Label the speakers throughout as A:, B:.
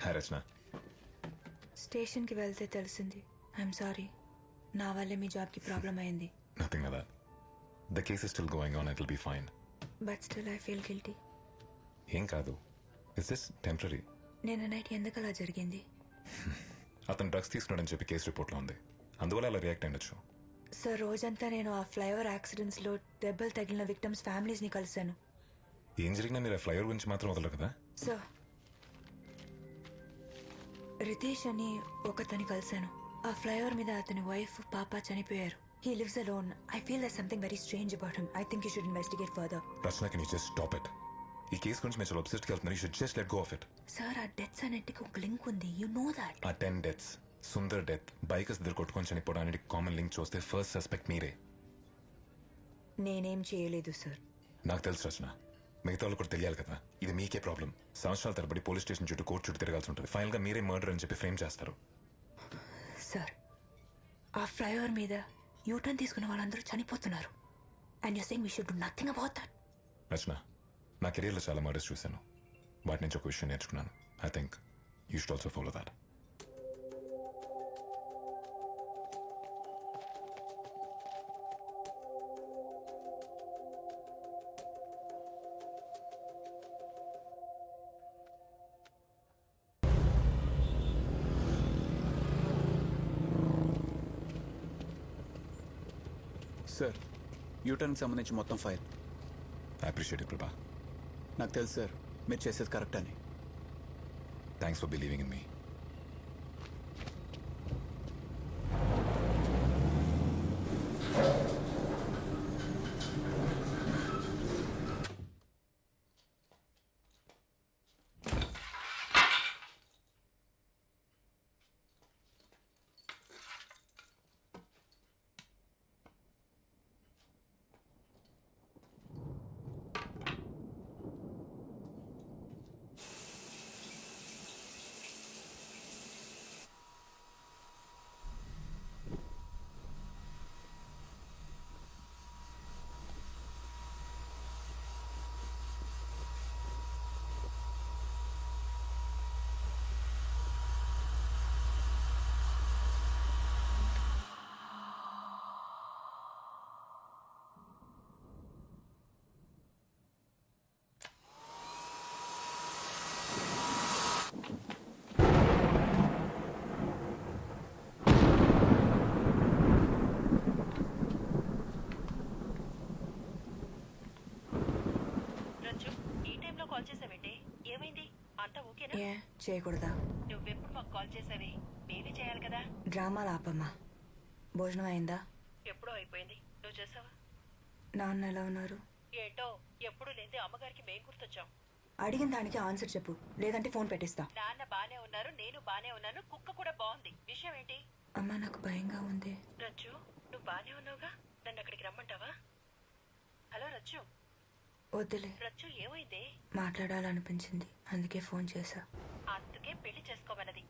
A: Hi రచన.
B: స్టేషన్కి వెళ్తే తెలిసింది. ఐఎమ్ సారీ, నా వల్లే మీ జాబ్కి ప్రాబ్లం అయింది.
A: Nothing like that. The case is still going on. It will be fine.
B: But still I feel guilty.
A: ఏం కాదు, ఇట్స్ జస్ట్ టెంపరీ.
B: నేను నైట్ ఎందుకు అలా జరిగింది?
A: అతను డ్రగ్స్ తీసుకున్నాడని చెప్పి కేసు రిపోర్ట్లో ఉంది. అందువల్ల అలా రియాక్ట్ అయ్యొచ్చు.
B: సార్, రోజంతా నేను ఆ ఫ్లైఓవర్ యాక్సిడెంట్స్లో దెబ్బలు తగిలిన విక్టమ్స్ ఫ్యామిలీస్ని కలిశాను.
A: ఏం జరిగినా మీరు ఆ ఫ్లైఓవర్ గురించి మాత్రం వదలరు కదా?
B: సార్, రితేష్ అని ఒకతని కలిశాను. ఆ ఫ్లైఓవర్ మీద అతని వైఫ్ పాప చనిపోయారు. He lives alone. I feel there something very strange about him. I think you should investigate further.
A: Rachana, can you just stop it? ఈ కేసు గురించి మీరు చాలా అబ్సెస్ట్కి వెళ్తున్నారు. You should just let go of it.
B: Sir, ఆ డెత్స్ అన్నిటికీ ఒక లింక్ ఉంది. You know that.
A: ఆ 10 డెత్స్, సుందర్ డెత్, బైకర్స్ ఇద్దరు కొట్టుకొని చనిపోవడానికి కామన్ లింక్ చూస్తే ఫస్ట్ సస్పెక్ట్ మీరే.
B: నేనేం చేయలేదు సార్.
A: నాకు తెలుసు రచన, మిగతా వాళ్ళు కూడా తెలియాలి కదా. ఇది మీకే ప్రాబ్లం. సంవత్సరాల తరబడి పోలీస్ స్టేషన్ చుట్టూ కోర్టు చుట్టూ తిరగాల్సి ఉంటుంది. ఫైనల్ గా మీరే మర్డర్ అని చెప్పి ఫ్రేమ్ చేస్తారు.
B: సార్, ఆ ఫ్లైఓవర్ మీద యూటర్న్ తీసుకున్న వాళ్ళందరూ చనిపోతున్నారు. And you saying we should do nothing about that.
A: Rachana, నా కెరీర్లో చాలా మర్డర్స్ చూశాను. వాటి నుంచి ఒక విషయం నేర్చుకున్నాను. I think you should also follow that.
C: Sir, యూటర్న్కి సంబంధించి మొత్తం ఫైల్.
A: ఐ అప్రిషియేట్ ఇట్ ప్రభా.
C: నాకు తెలుసు సార్, మీరు చేసేది కరెక్ట్ అని.
A: Thanks for believing in me.
B: ఏ చేయకూడదా?
D: నువ్వెప్పుడు మాకు కాల్ చేసావి? మేమే చేయాలి కదా.
B: డ్రామాలు ఆపమ్మా. భోజనం అయిందా?
D: ఎప్పుడో అయిపోయింది. నువ్వు చేసావా?
B: నాన్న ఎలా ఉన్నారు?
D: ఏంటో ఎప్పుడు లేని అమ్మగారికి మేం గుర్తొచ్చాం.
B: అడిగిన దానికి ఆన్సర్ చెప్పు, లేదంటే ఫోన్ పెట్టేస్తా.
D: నాన్న బానే ఉన్నారు, నేను బానే ఉన్నాను, కుక్క కూడా బాగుంది. విషయం ఏంటి?
B: అమ్మా, నాకు భయంగా ఉంది.
D: రచ్చు, నువ్వు బానే ఉన్నావుగా? నన్ను అక్కడికి రమ్మంటావా? హలో రచ్చు.
B: వద్దులే.
D: రచ్చు, ఏమైంది?
B: మాట్లాడాలనిపించింది, అందుకే ఫోన్ చేశా.
D: అందుకే పెళ్లి చేసుకోమన్నది.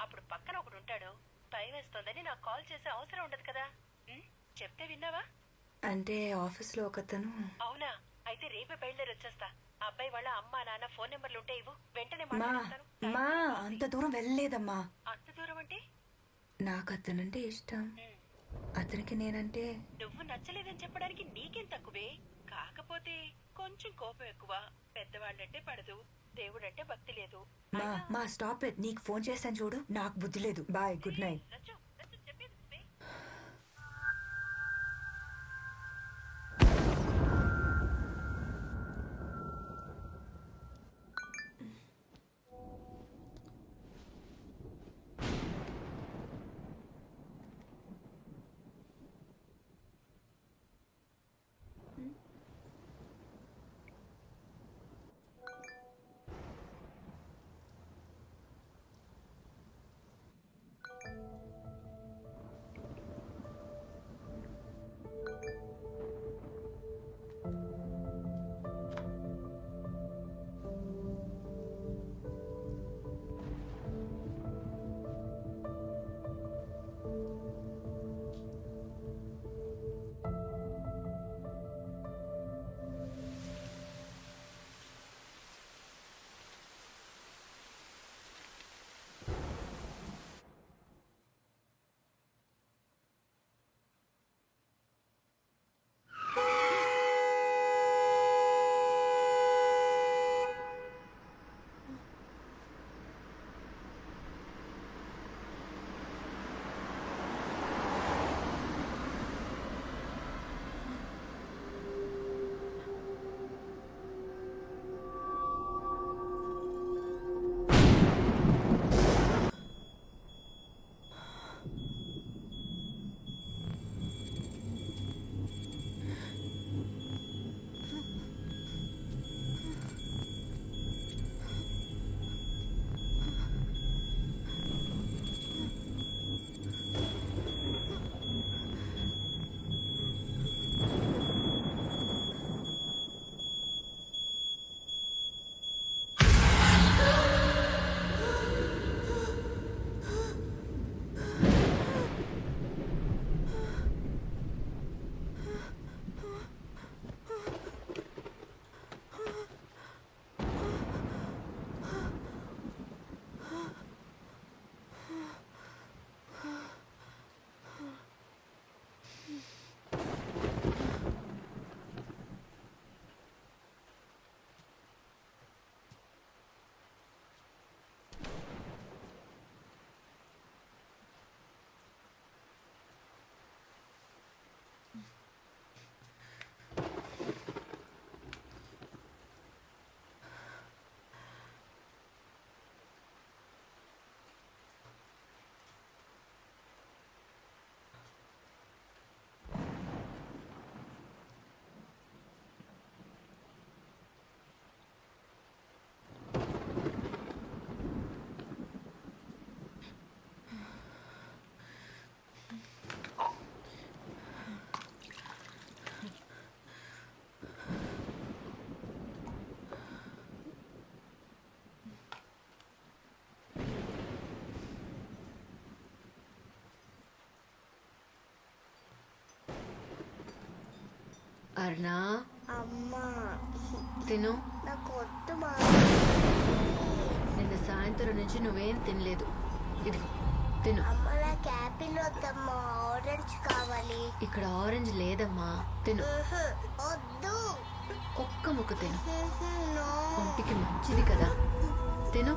D: అప్పుడు పక్కన ఒకడు ఉంటాడు. టైం వేస్తోందని నాకు కాల్ చేసే అవసరం ఉండదు కదా. చెప్తే విన్నావా?
B: అంటే ఆఫీస్లో ఒకతను.
D: అవునా? అయితే రేపే బయలుదేరి వచ్చేస్తా. ఆ అబ్బాయి వాళ్ళ అమ్మా నాన్న ఫోన్ నెంబర్లు ఉంటే ఇవ్వు, వెంటనే
B: మా మా అంత దూరం వెళ్ళలేదమ్మా.
D: అంత దూరం అంటే?
B: నాకు అతనంటే ఇష్టం, అతనికి నేనంటే.
D: నువ్వు నచ్చలేదని చెప్పడానికి నీకేం తక్కువే. కాకపోతే కొంచెం కోపం ఎక్కువ. పెద్దవాళ్ళంటే పడదు, దేవుడంటే భక్తి లేదు.
B: మా స్టాప్ ఇట్. నీకు ఫోన్ చేశాను చూడు, నాకు బుద్ధి లేదు. Bye, good night.
D: Rachu, Rachu, చెప్పేది నువ్వే.
E: అర్నా
F: అమ్మా
E: తిను.
F: నాకు వద్దు మా
E: నిన్న సాయంత్రం నుంచి నువ్వేం తినలేదు. ఇదిగో తిను.
F: అమ్మ నాకు యాపిల్ వద్దమ్మా, ఆరెంజ్ కావాలి.
E: ఇక్కడ ఆరెంజ్ లేదమ్మా. తిను.
F: వద్దు.
E: ఒక్క ముక్క తిను.
F: నో.
E: ఒంటికి మంచిది కదా. తిను.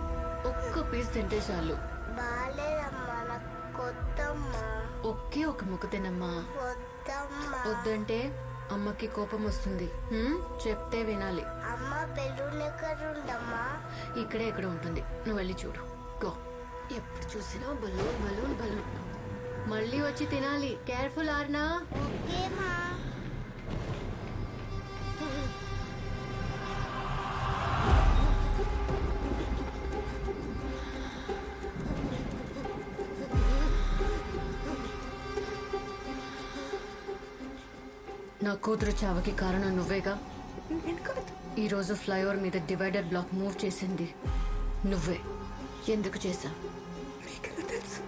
E: ఒక్క పీస్ తింటే చాలు.
F: బాలేదమ్మా, నాకు వద్దమ్మా.
E: ఒకే ఒక ముక్క తినమ్మా.
F: వద్దమ్మా.
E: వద్దంటే అమ్మకి కోపం వస్తుంది. చెప్తే వినాలి.
F: అమ్మ బెలూన్ ఎక్కడ ఉండమ్మా?
E: ఇక్కడే ఎక్కడ ఉంటుంది, నువ్వు వెళ్ళి చూడు. గో. ఎప్పుడు చూసినా బలూన్ బలూన్ బలూన్. మళ్ళీ వచ్చి తినాలి. కేర్ఫుల్ ఆర్నా.
F: ఓకేమా.
E: నా కూతురు చావకి కారణం నువ్వేగా.
B: నేను కాదు.
E: ఈరోజు ఫ్లైఓవర్ మీద డివైడర్ బ్లాక్ మూవ్ చేసింది నువ్వే. ఎందుకు చేశా?
B: నీకెలా తెలుసు?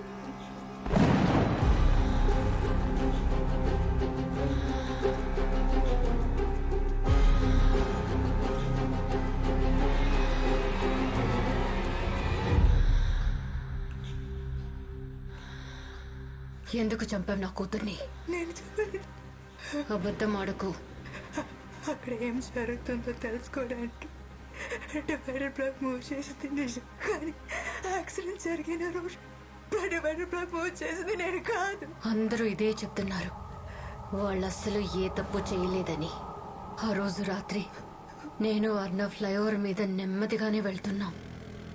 E: ఎందుకు చంపావు నా కూతుర్ని?
B: నేను చెప్పలేదు.
E: అబద్ధం ఆడకు.
B: అక్కడ ఏం జరుగుతుందో తెలుసుకోవడానికి డివైడర్ బ్లాక్ మూవ్ చేసింది నిజం, కానీ యాక్సిడెంట్ జరిగిన రోజు డివైడర్ బ్లాక్ మూవ్ చేసింది నేను కాదు.
E: అందరూ ఇదే చెప్తున్నారు, వాళ్ళు అస్సలు ఏ తప్పు చేయలేదని. ఆ రోజు రాత్రి నేను అర్ణ ఫ్లైఓవర్ మీద నెమ్మదిగానే వెళ్తున్నాం.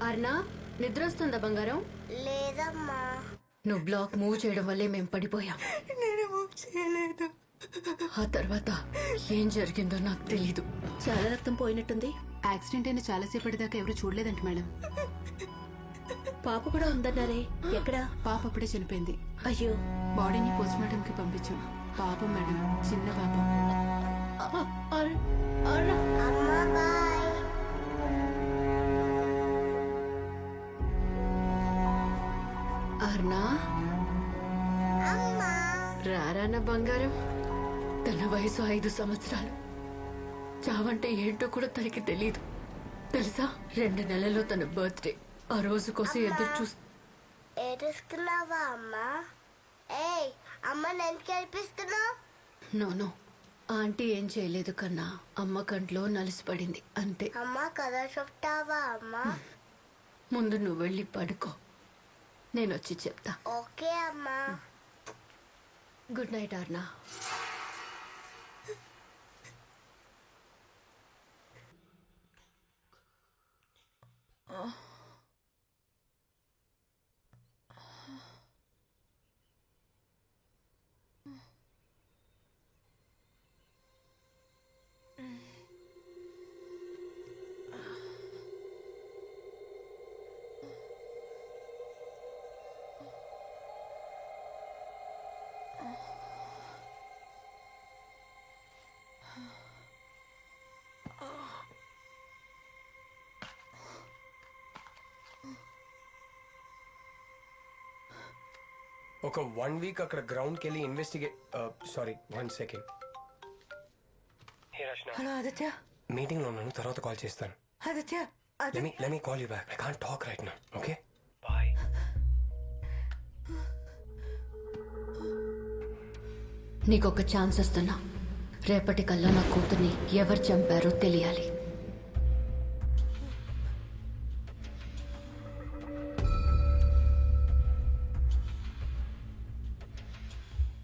E: అర్ణ, నిద్ర వస్తుందా బంగారం?
F: లేదమ్మా.
E: నువ్వు బ్లాక్ మూవ్ చేయడం వల్లే మేము పడిపోయాం.
B: నేను మూవ్ చేయలేదు.
E: ఆ తర్వాత ఏం జరిగిందో నాకు తెలీదు.
G: చాలా రక్తం పోయినట్టుంది. యాక్సిడెంట్ అయిన చాలాసేపటి దాకా ఎవరు చూడలేదంట మేడం.
H: పాప కూడా ఉందన్నారే, ఎక్కడ?
G: పాప అప్పుడే చనిపోయింది.
H: అయ్యో.
G: బాడీని పోస్ట్ మార్టం కి పంపించాం. పాపం మేడం, చిన్న పాప.
F: అమ్మా బాయ్.
E: అర్నా,
F: అమ్మా.
E: రారాన బంగారం. తన వయసు 5 సంవత్సరాలు. చావంటే ఏంటో కూడా తనకి తెలీదు తెలుసా. 2 నెలల్లో తన బర్త్డే. ఆ రోజు కోసం ఎదురు చూస్తూ.
F: ఏడుస్తున్నావా అమ్మా? ఏయ్ అమ్మ, నేను కనిపిస్తున్నావు?
E: నో, ఆంటీ ఏం చేయలేదు కన్నా. అమ్మ కంట్లో నలిసిపడింది అంతే.
F: అమ్మ కథ చెప్తావా అమ్మా?
E: ముందు నువ్వు వెళ్ళి పడుకో, నేను వచ్చి చెప్తా.
F: ఓకే అమ్మా.
E: Good night అర్నా.
I: ఒక 1 వీక్ అక్కడ గ్రౌండ్కి వెళ్ళి investigate. Sorry, 1 second.
B: Hello Aditya.
I: Meeting లో ఉన్నాను, తర్వాత కాల్ చేస్తాను.
B: Aditya,
I: Let me call you back. I can't talk right now. Okay? Bye.
E: నీకొక ఛాన్స్ ఇస్తున్నా. రేపటి కల్లా నా కూతుర్ని ఎవరు చంపారో తెలియాలి.